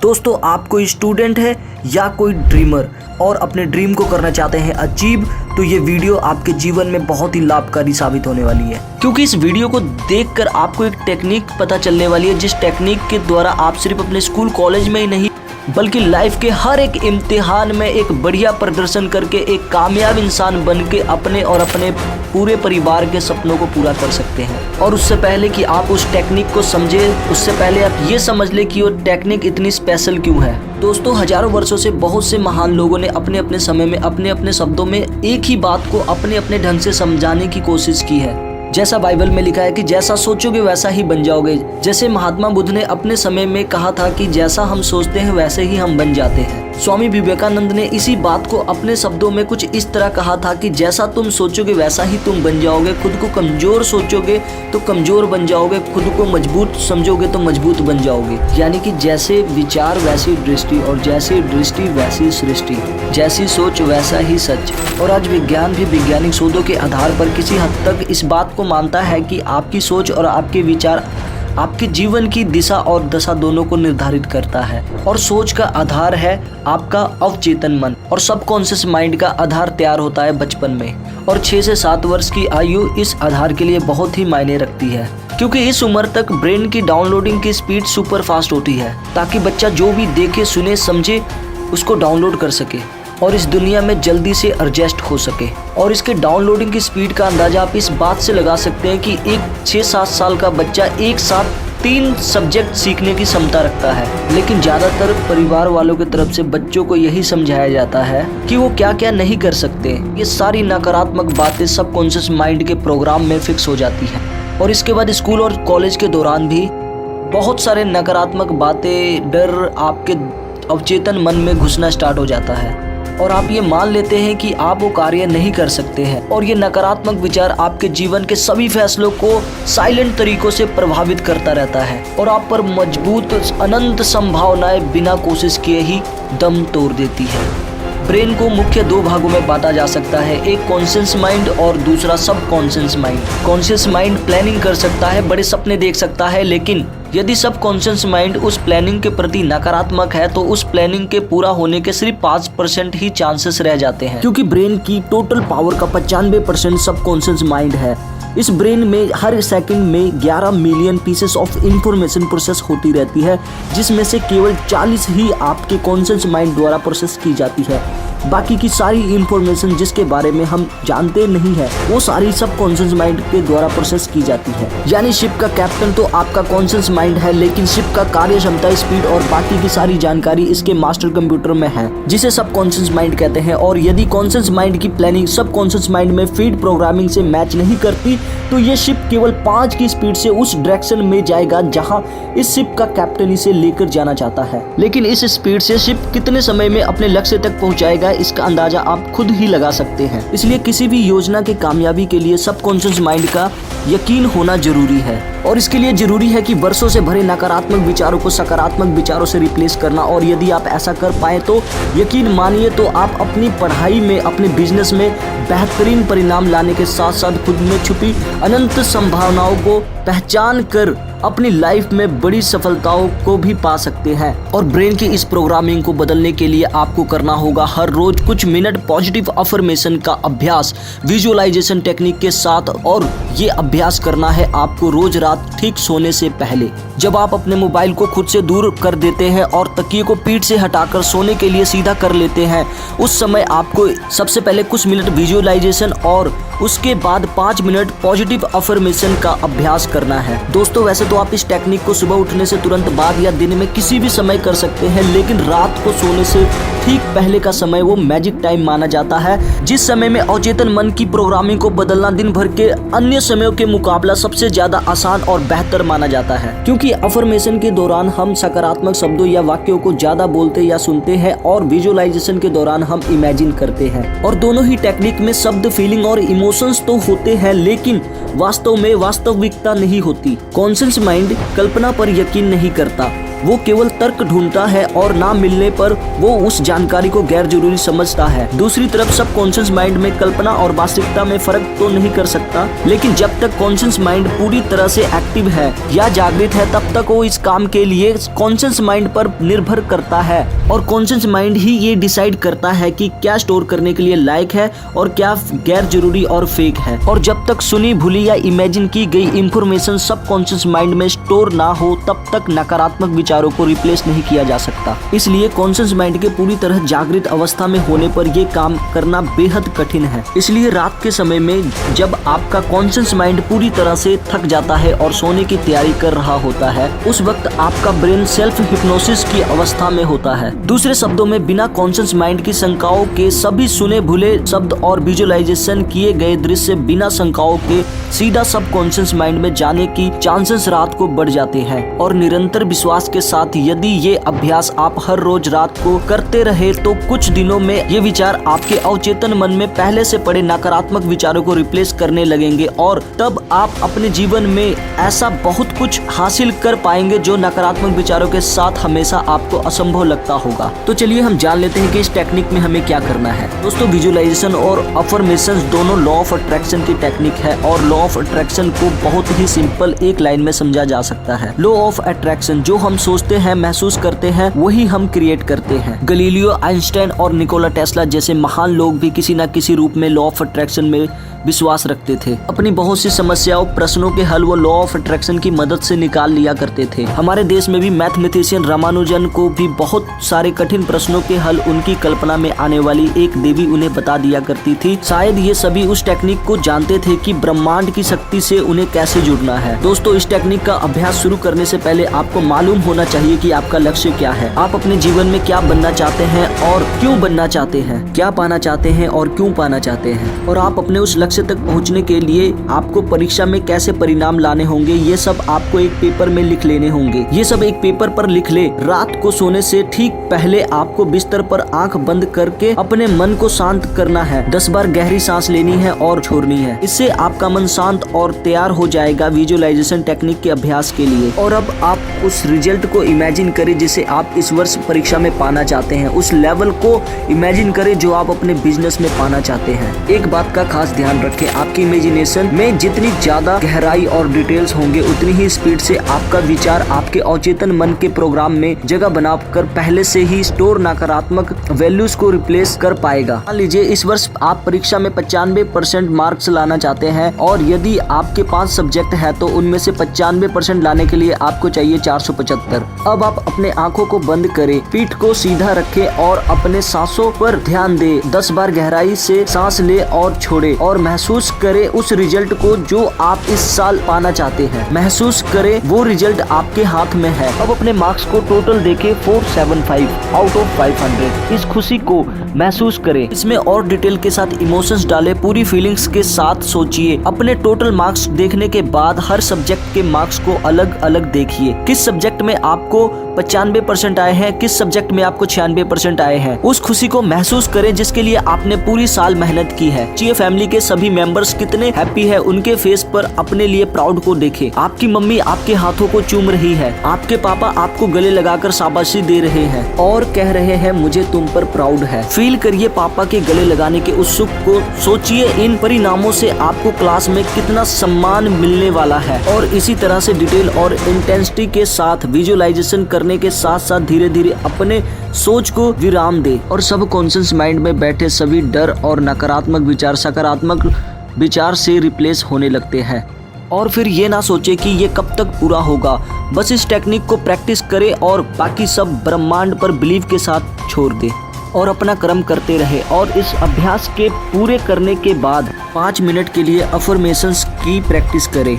दोस्तों, आप कोई स्टूडेंट है या कोई ड्रीमर और अपने ड्रीम को करना चाहते हैं अचीव, तो ये वीडियो आपके जीवन में बहुत ही लाभकारी साबित होने वाली है, क्योंकि इस वीडियो को देखकर आपको एक टेक्निक पता चलने वाली है, जिस टेक्निक के द्वारा आप सिर्फ अपने स्कूल कॉलेज में ही नहीं बल्कि लाइफ के हर एक इम्तिहान में एक बढ़िया प्रदर्शन करके एक कामयाब इंसान बन के अपने और अपने पूरे परिवार के सपनों को पूरा कर सकते हैं। और उससे पहले कि आप उस टेक्निक को समझे, उससे पहले आप ये समझ ले कि वो टेक्निक इतनी स्पेशल क्यों है। दोस्तों, हजारों वर्षों से बहुत से महान लोगों ने अपने अपने समय में अपने अपने शब्दों में एक ही बात को अपने अपने ढंग से समझाने की कोशिश की है। जैसा बाइबल में लिखा है कि जैसा सोचोगे वैसा ही बन जाओगे। जैसे महात्मा बुद्ध ने अपने समय में कहा था कि जैसा हम सोचते हैं वैसे ही हम बन जाते हैं। स्वामी विवेकानंद ने इसी बात को अपने शब्दों में कुछ इस तरह कहा था कि जैसा तुम सोचोगे वैसा ही तुम बन जाओगे। खुद को कमजोर सोचोगे तो कमजोर बन जाओगे, खुद को मजबूत समझोगे तो मजबूत बन जाओगे। यानी कि जैसे विचार वैसी दृष्टि और जैसी दृष्टि वैसी सृष्टि, जैसी सोच वैसा ही सच। और आज विज्ञान भी वैज्ञानिक शोधों के आधार पर किसी हद तक इस बात को मानता है कि आपकी सोच और आपके विचार आपके जीवन की दिशा और दशा दोनों को निर्धारित करता है। और सोच का आधार है आपका अवचेतन मन, और सबकॉन्शियस माइंड का आधार तैयार होता है बचपन में। और 6 से 7 वर्ष की आयु इस आधार के लिए बहुत ही मायने रखती है, क्योंकि इस उम्र तक ब्रेन की डाउनलोडिंग की स्पीड सुपर फास्ट होती है, ताकि बच्चा जो भी देखे सुने समझे उसको डाउनलोड कर सके और इस दुनिया में जल्दी से एडजस्ट हो सके। और इसके डाउनलोडिंग की स्पीड का अंदाजा आप इस बात से लगा सकते हैं कि एक 6-7 साल का बच्चा एक साथ 3 सब्जेक्ट सीखने की क्षमता रखता है। लेकिन ज़्यादातर परिवार वालों की तरफ से बच्चों को यही समझाया जाता है कि वो क्या क्या नहीं कर सकते। ये सारी नकारात्मक बातें सबकॉन्शियस माइंड के प्रोग्राम में फिक्स हो जाती है। और इसके बाद स्कूल और कॉलेज के दौरान भी बहुत सारे नकारात्मक बातें, डर आपके अवचेतन मन में घुसना स्टार्ट हो जाता है और आप ये मान लेते हैं कि आप वो कार्य नहीं कर सकते हैं। और ये नकारात्मक विचार आपके जीवन के सभी फैसलों को साइलेंट तरीकों से प्रभावित करता रहता है और आप पर मजबूत अनंत संभावनाएं बिना कोशिश किए ही दम तोड़ देती है। ब्रेन को मुख्य 2 भागों में बांटा जा सकता है, एक कॉन्शियस माइंड और दूसरा सब conscious mind. Conscious mind planning कर सकता है, बड़े सपने देख सकता है, लेकिन यदि सब कॉन्शियस माइंड उस प्लानिंग के प्रति नकारात्मक है तो उस प्लानिंग के पूरा होने के सिर्फ 5% ही चांसेस रह जाते हैं, क्योंकि ब्रेन की टोटल पावर का 95% सब कॉन्शियस माइंड है। इस ब्रेन में हर सेकंड में 11 million pieces of information process होती रहती है, जिसमें से केवल 40 ही आपके कॉन्शियस माइंड द्वारा प्रोसेस की जाती है। बाकी की सारी इंफॉर्मेशन जिसके बारे में हम जानते नहीं है वो सारी सब कॉन्शियस माइंड के द्वारा प्रोसेस की जाती है। यानी शिप का कैप्टन तो आपका कॉन्शियस माइंड है, लेकिन शिप का कार्य क्षमता, स्पीड और बाकी की सारी जानकारी इसके मास्टर कंप्यूटर में है, जिसे सब कॉन्शियस माइंड कहते हैं। और यदि कॉन्शियस माइंड की प्लानिंग सब कॉन्शियस माइंड में फीड प्रोग्रामिंग से मैच नहीं करती तो ये शिप केवल 5 की स्पीड से उस डायरेक्शन में जाएगा जहां इस शिप का कैप्टन इसे लेकर जाना चाहता है। लेकिन इस स्पीड से शिप कितने समय में अपने लक्ष्य तक पहुंचाएगा इसका अंदाजा आप खुद ही लगा सकते हैं। इसलिए किसी भी योजना की कामयाबी के लिए सबकॉन्शियस माइंड का यकीन होना जरूरी है। और इसके लिए जरूरी है कि वर्षों से भरे नकारात्मक विचारों को सकारात्मक विचारों से रिप्लेस करना। और यदि आप ऐसा कर पाए तो यकीन मानिए तो आप अपनी पढ़ाई में, अपने बिजनेस में बेहतरीन परिणाम लाने के साथ साथ खुद में छुपी अनंत संभावनाओं को पहचान कर अपनी लाइफ में बड़ी सफलताओं को भी पा सकते हैं। और ब्रेन की इस प्रोग्रामिंग को बदलने के लिए आपको करना होगा हर रोज कुछ मिनट पॉजिटिव अफर्मेशन का अभ्यास विजुअलाइजेशन टेक्निक के साथ। और ये अभ्यास करना है आपको रोज रात ठीक सोने से पहले, जब आप अपने मोबाइल को खुद से दूर कर देते हैं और तकिए को पीठ से हटाकर सोने के लिए सीधा कर लेते हैं, उस समय आपको सबसे पहले कुछ मिनट विजुअलाइजेशन और उसके बाद 5 मिनट पॉजिटिव अफर्मेशन का अभ्यास करना है। दोस्तों, वैसे तो आप इस टेक्निक को सुबह उठने से तुरंत बाद या दिन में किसी भी समय कर सकते हैं, लेकिन रात को सोने से ठीक पहले का समय वो मैजिक टाइम माना जाता है, जिस समय में अवचेतन मन की प्रोग्रामिंग को बदलना दिन भर के अन्य समयों के मुकाबला सबसे ज्यादा आसान और बेहतर माना जाता है। क्योंकि अफर्मेशन के दौरान हम सकारात्मक शब्दों या वाक्यों को ज्यादा बोलते या सुनते हैं और विजुअलाइजेशन के दौरान हम इमेजिन करते हैं। और दोनों ही टेक्निक में शब्द, फीलिंग और इमोशंस तो होते हैं, लेकिन वास्तव में वास्तविकता नहीं होती। कॉन्शियस माइंड कल्पना पर यकीन नहीं करता, वो केवल तर्क ढूंढता है और ना मिलने पर वो उस जानकारी को गैर जरूरी समझता है। दूसरी तरफ सबकॉन्शियस माइंड में कल्पना और वास्तविकता में फर्क तो नहीं कर सकता, लेकिन जब तक कॉन्शियस माइंड पूरी तरह से एक्टिव है या जागृत है तब तक वो इस काम के लिए कॉन्शियस माइंड पर निर्भर करता है, और कॉन्शियस माइंड ही ये डिसाइड करता है कि क्या स्टोर करने के लिए लायक है और क्या गैर जरूरी और फेक है। और जब तक सुनी भूली या इमेजिन की गई इंफॉर्मेशन सबकॉन्शियस माइंड में स्टोर ना हो तब तक नकारात्मक विचारों को रिप्लेस नहीं किया जा सकता। इसलिए कॉन्शियस माइंड के पूरी तरह जागृत अवस्था में होने पर यह काम करना बेहद कठिन है। इसलिए रात के समय में जब आपका कॉन्शियस माइंड पूरी तरह से थक जाता है और सोने की तैयारी कर रहा होता है, उस वक्त आपका ब्रेन सेल्फ हिप्नोसिस की अवस्था में होता है। दूसरे शब्दों में बिना कॉन्शियस माइंड की शंकाओं के सभी सुने भूले शब्द और विजुअलाइजेशन किए गए दृश्य बिना शंकाओं के सीधा सबकॉन्शियस माइंड में जाने की चांसेस रात को बढ़ जाते हैं। और निरंतर विश्वास के साथ यदि ये अभ्यास आप हर रोज रात को करते रहे तो कुछ दिनों में ये विचार आपके अवचेतन मन में पहले से पड़े नकारात्मक विचारों को रिप्लेस करने लगेंगे, और तब आप अपने जीवन में ऐसा बहुत कुछ हासिल कर पाएंगे जो नकारात्मक विचारों के साथ हमेशा आपको असंभव लगता होगा। तो चलिए हम जान लेते हैं कि इस टेक्निक में हमें क्या करना है। दोस्तों, विजुअलाइजेशन और अफर्मेशन दोनों लॉ ऑफ अट्रैक्शन की टेक्निक है, और लॉ ऑफ अट्रैक्शन को बहुत ही सिंपल एक लाइन में समझा जा सकता है। लॉ ऑफ अट्रैक्शन, जो हम सोचते हैं, महसूस करते हैं, वही हम क्रिएट करते हैं। गैलीलियो, आइंस्टाइन और निकोला टेस्ला जैसे महान लोग भी किसी न किसी रूप में लॉ ऑफ अट्रैक्शन में विश्वास रखते थे। अपनी बहुत सी समस्याओं, प्रश्नों के हल वो लॉ ऑफ अट्रैक्शन की मदद से निकाल लिया करते थे। हमारे देश में भी मैथमेटिशियन रामानुजन को भी बहुत सारे कठिन प्रश्नों के हल उनकी कल्पना में आने वाली एक देवी उन्हें बता दिया करती थी। शायद ये सभी उस टेक्निक को जानते थे कि ब्रह्मांड की शक्ति से उन्हें कैसे जुड़ना है। दोस्तों, इस टेक्निक का अभ्यास शुरू करने से पहले आपको मालूम होना चाहिए कि आपका लक्ष्य क्या है, आप अपने जीवन में क्या बनना चाहते हैं और क्यों बनना चाहते हैं, क्या पाना चाहते हैं और क्यों पाना चाहते हैं, और आप अपने उस लक्ष्य तक पहुंचने के लिए आपको परीक्षा में कैसे परिणाम लाने होंगे, ये सब आपको एक पेपर में लिख लेने होंगे। ये सब एक पेपर पर लिख ले। रात को सोने से ठीक पहले आपको बिस्तर पर आंख बंद करके अपने मन को शांत करना है। 10 बार गहरी सांस लेनी है और छोड़नी है। इससे आपका मन शांत और तैयार हो जाएगा विजुअलाइजेशन टेक्निक के अभ्यास के लिए। और अब आप उस रिजल्ट को इमेजिन करें जिसे आप इस वर्ष परीक्षा में पाना चाहते हैं। उस लेवल को इमेजिन करें जो आप अपने बिजनेस में पाना चाहते हैं। एक बात का खास ध्यान रखें, आपकी इमेजिनेशन में जितनी ज्यादा गहराई और डिटेल्स होंगे उतनी ही स्पीड से आपका विचार आपके अवचेतन मन के प्रोग्राम में जगह बनाकर पहले से ही स्टोर नकारात्मक वैल्यूज को रिप्लेस कर पाएगा। मान लीजिए इस वर्ष आप परीक्षा में 95% मार्क्स लाना चाहते हैं, और यदि आपके 5 सब्जेक्ट है तो उनमें से 95% लाने के लिए आपको चाहिए 475। अब आप अपने आंखों को बंद करें, पीठ को सीधा रखें और अपने सांसों पर ध्यान दें। 10 बार गहराई से सांस ले और छोड़े, और महसूस करें उस रिजल्ट को जो आप इस साल पाना चाहते हैं। महसूस करें वो रिजल्ट आपके हाथ में है। अब अपने मार्क्स को टोटल देखें 475 आउट ऑफ 500। इस खुशी को महसूस करें। इसमें और डिटेल के साथ इमोशंस डालें, पूरी फीलिंग्स के साथ सोचिए। अपने टोटल मार्क्स देखने के बाद हर सब्जेक्ट के मार्क्स को अलग अलग देखिए। किस सब्जेक्ट में आपको 95% आए हैं, किस सब्जेक्ट में आपको 96% आए हैं। उस खुशी को महसूस करें जिसके लिए आपने पूरी साल मेहनत की है। चाहिए फैमिली के सभी मेंबर्स कितने हैप्पी है, उनके फेस पर अपने लिए प्राउड को देखें। आपकी मम्मी आपके हाथों को चूम रही है, आपके पापा आपको गले लगाकर शाबाशी दे रहे हैं और कह रहे हैं मुझे तुम पर प्राउड है। फील करिए पापा के गले लगाने के उस सुख को। सोचिए इन परिणामों से आपको क्लास में कितना सम्मान मिलने वाला है। और इसी तरह से डिटेल और इंटेंसिटी के साथ विजुअलाइजेशन करने के साथ साथ धीरे धीरे अपने सोच को विराम दे और सब कॉन्शियस माइंड में बैठे सभी डर और नकारात्मक विचार सकारात्मक विचार से रिप्लेस होने लगते हैं। और फिर ये ना सोचे कि ये कब तक पूरा होगा। बस इस टेक्निक को प्रैक्टिस करें और बाकी सब ब्रह्मांड पर बिलीव के साथ छोड़ दे और अपना कर्म करते रहे। और इस अभ्यास के पूरे करने के बाद 5 मिनट के लिए अफर्मेशंस की प्रैक्टिस करें।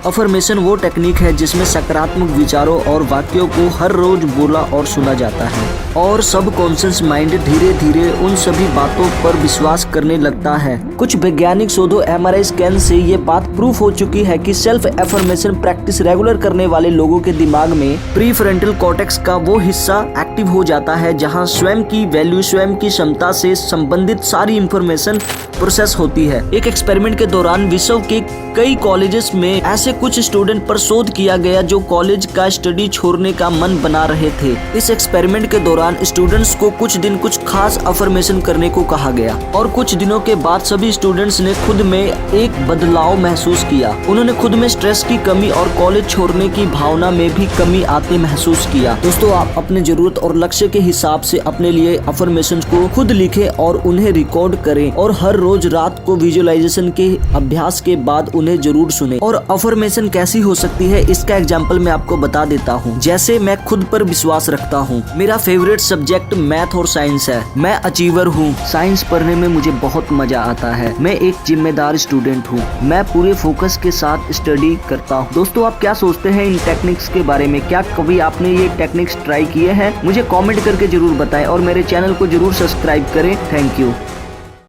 अफर्मेशन वो टेक्निक है जिसमें सकारात्मक विचारों और वाक्यों को हर रोज बोला और सुना जाता है और सब कॉन्शियस माइंड धीरे धीरे उन सभी बातों पर विश्वास करने लगता है। कुछ वैज्ञानिक शोधों MRI स्कैन से ये बात प्रूफ हो चुकी है कि सेल्फ एफर्मेशन प्रैक्टिस रेगुलर करने वाले लोगों के दिमाग में प्रीफ्रंटल कॉर्टेक्स का वो हिस्सा एक्टिव हो जाता है जहां स्वयं की वैल्यू, स्वयं की क्षमता से संबंधित सारी इंफॉर्मेशन प्रोसेस होती है। एक एक्सपेरिमेंट के दौरान विश्व के कई कॉलेजेस में ऐसे से कुछ स्टूडेंट पर शोध किया गया जो कॉलेज का स्टडी छोड़ने का मन बना रहे थे। इस एक्सपेरिमेंट के दौरान स्टूडेंट्स को कुछ दिन कुछ खास अफर्मेशन करने को कहा गया और कुछ दिनों के बाद सभी स्टूडेंट्स ने खुद में एक बदलाव महसूस किया। उन्होंने खुद में स्ट्रेस की कमी और कॉलेज छोड़ने की भावना में भी कमी आते महसूस किया। दोस्तों, आप अपने जरूरत और लक्ष्य के हिसाब से अपने लिए अफर्मेशंस को खुद लिखें और उन्हें रिकॉर्ड करें और हर रोज रात को विजुअलाइजेशन के अभ्यास के बाद उन्हें जरूर सुने। और अफर्मेशन कैसी हो सकती है इसका एग्जाम्पल मैं आपको बता देता हूँ। जैसे मैं खुद पर विश्वास रखता हूँ, मेरा फेवरेट सब्जेक्ट मैथ और साइंस है, मैं अचीवर हूँ, साइंस पढ़ने में मुझे बहुत मजा आता है, मैं एक जिम्मेदार स्टूडेंट हूँ, मैं पूरे फोकस के साथ स्टडी करता हूँ। दोस्तों, आप क्या सोचते हैं इन टेक्निक्स के बारे में? क्या कभी आपने ये टेक्निक्स ट्राई किए हैं? मुझे कमेंट करके जरूर बताएं और मेरे चैनल को जरूर सब्सक्राइब करें। Thank you.